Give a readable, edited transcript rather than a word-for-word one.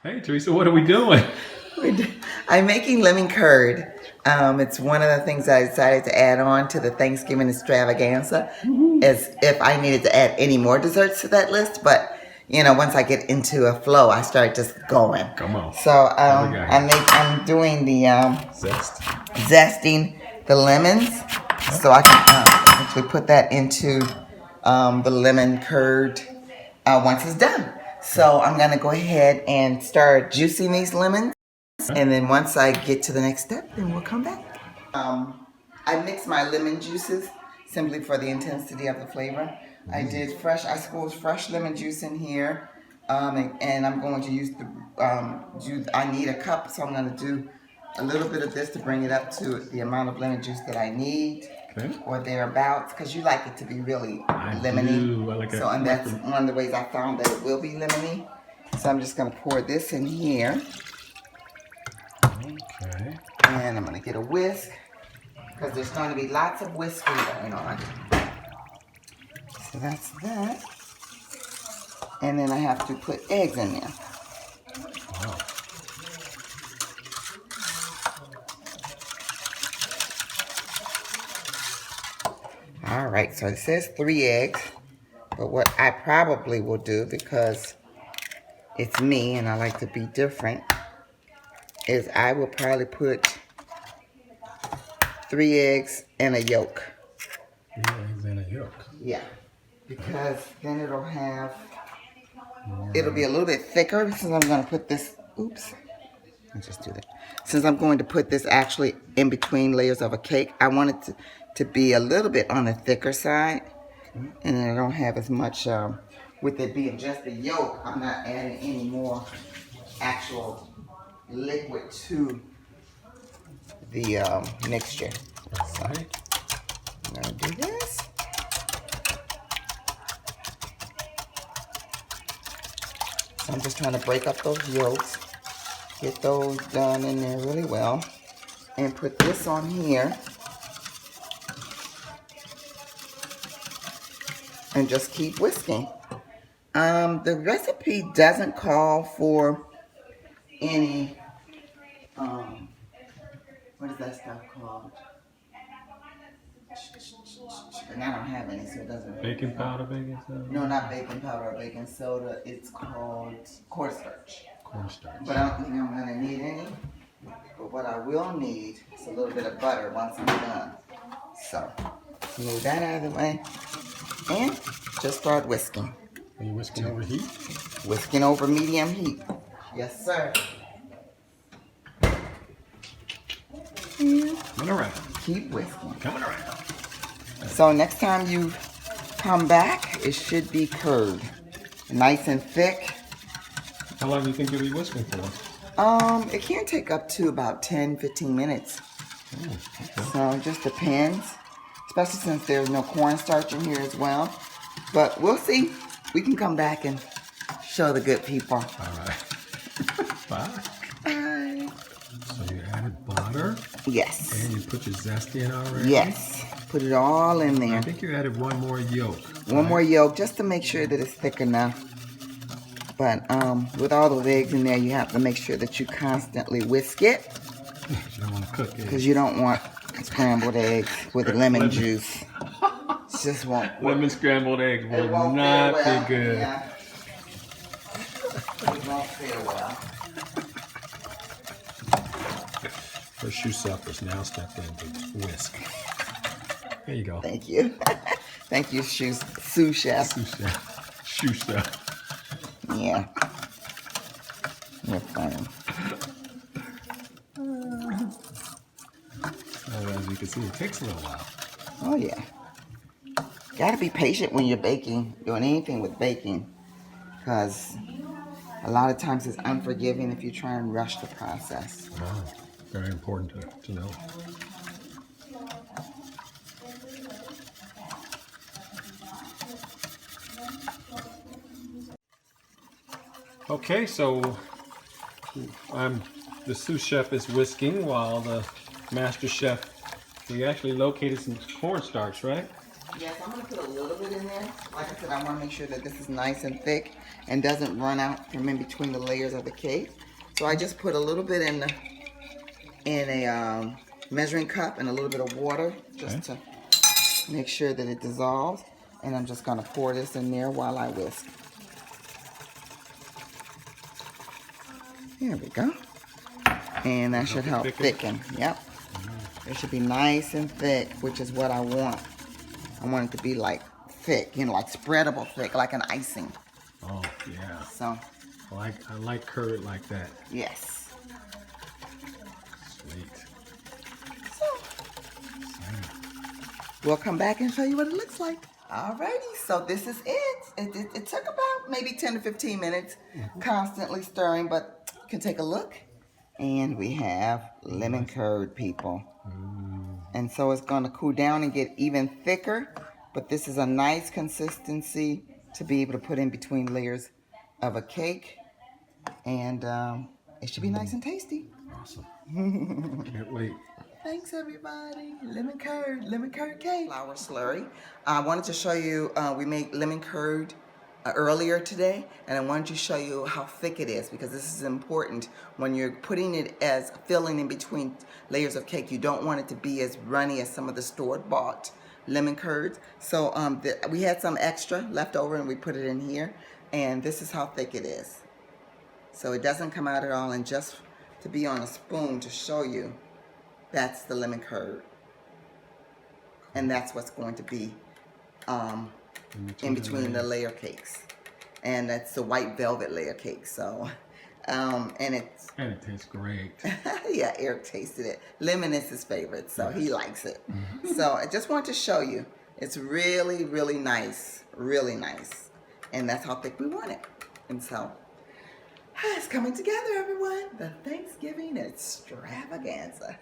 Hey, Theresa, what are we doing? I'm making lemon curd. It's one of the things I decided to add on to the Thanksgiving extravaganza, as if I needed to add any more desserts to that list. But you know, once I get into a flow, I start just going. Come on. So I'm doing the Zest. zesting the lemons, so I can actually put that into the lemon curd once it's done. So I'm gonna go ahead and start juicing these lemons. And then once I get to the next step, then we'll come back. I mix my lemon juices simply for the intensity of the flavor. I squeezed fresh lemon juice in here. And I'm going to use juice. I need a cup, so I'm going to do a little bit of this to bring it up to the amount of lemon juice that I need. Okay. Or thereabouts, because you like it to be really lemony. Do. I like it. So, and that's one of the ways I found that it will be lemony. So I'm just going to pour this in here. Okay. And I'm going to get a whisk, because there's going to be lots of whisking going on. So that's that. And then I have to put eggs in there. Wow. All right, so it says 3 eggs. But what I probably will do, because it's me and I like to be different, is I will probably put 3 eggs and a yolk. 3 eggs and a yolk. Yeah, because then it'll be a little bit thicker, since I'm going to put this, let's just do that. Since I'm going to put this actually in between layers of a cake, I want it to be a little bit on the thicker side. Okay. And then I don't have as much, with it being just the yolk, I'm not adding any more actual liquid to the mixture. All right. I'm going to do this. So I'm just trying to break up those yolks, get those done in there really well, and put this on here, and just keep whisking. The recipe doesn't call for any, what is that stuff called? And I don't have any, so it doesn't. Baking powder, baking soda? No, not baking powder or baking soda. It's called cornstarch. Cornstarch. But I don't think I'm going to need any. But what I will need is a little bit of butter once I'm done. So, move that out of the way. And just start whisking. Are you whisking over heat? Whisking over medium heat. Yes, sir. Coming around. Keep whisking. Coming around. So next time you come back, it should be curd. Nice and thick. How long do you think you'll be whisking for? It can take up to about 10-15 minutes. Oh, okay. So it just depends. Especially since there's no cornstarch in here as well. But we'll see. We can come back and show the good people. All right. Bye. Bye. So you added butter? Yes. And you put your zest in already? Yes. Put it all in there. I think you added one more yolk. One more yolk, just to make sure that it's thick enough. But with all those eggs in there, you have to make sure that you constantly whisk it. You don't want to cook eggs. Because you don't want scrambled eggs with lemon juice. It just won't work. Lemon scrambled eggs will not be good. Yeah. It won't feel well. Her shoe suppers now stepped in to whisk. There you go. Thank you. Thank you, sous chef. Sous chef. Shoe chef. Yeah. You're funny. As you can see, it takes a little while. Oh, yeah. Gotta be patient when you're baking, doing anything with baking. Because a lot of times it's unforgiving if you try and rush the process. Wow. Very important to know. Okay, so the sous chef is whisking while the master chef, we actually located some cornstarch, right? Yes, I'm gonna put a little bit in there. Like I said, I want to make sure that this is nice and thick and doesn't run out from in between the layers of the cake. So I just put a little bit in a measuring cup and a little bit of water just to make sure that it dissolves. And I'm just gonna pour this in there while I whisk. Here we go. And that should help thicken. Yep. It should be nice and thick, which is what I want. I want it to be like thick, you know, like spreadable thick, like an icing. Oh, yeah. So. I like curd like that. Yes. Sweet. So. We'll come back and show you what it looks like. Alrighty, so this is it. It took about maybe 10 to 15 minutes, constantly stirring, but you can take a look. And we have lemon curd, people. And so it's going to cool down and get even thicker, but this is a nice consistency to be able to put in between layers of a cake. And it should be nice and tasty. Awesome. Can't wait. Thanks, everybody. Lemon curd cake. Flour slurry. I wanted to show you, we made lemon curd earlier today, and I wanted to show you how thick it is, because this is important when you're putting it as filling in between layers of cake. You don't want it to be as runny as some of the store-bought lemon curds. So we had some extra left over and we put it in here, and this is how thick it is. So it doesn't come out at all, and just to be on a spoon to show you, that's the lemon curd. And that's what's going to be in between the layer cakes. And that's the white velvet layer cake. So, and it tastes great. Yeah, Eric tasted it. Lemon is his favorite, so he likes it. So I just want to show you. It's really, really nice. Really nice. And that's how thick we want it. And so, it's coming together, everyone. The Thanksgiving extravaganza.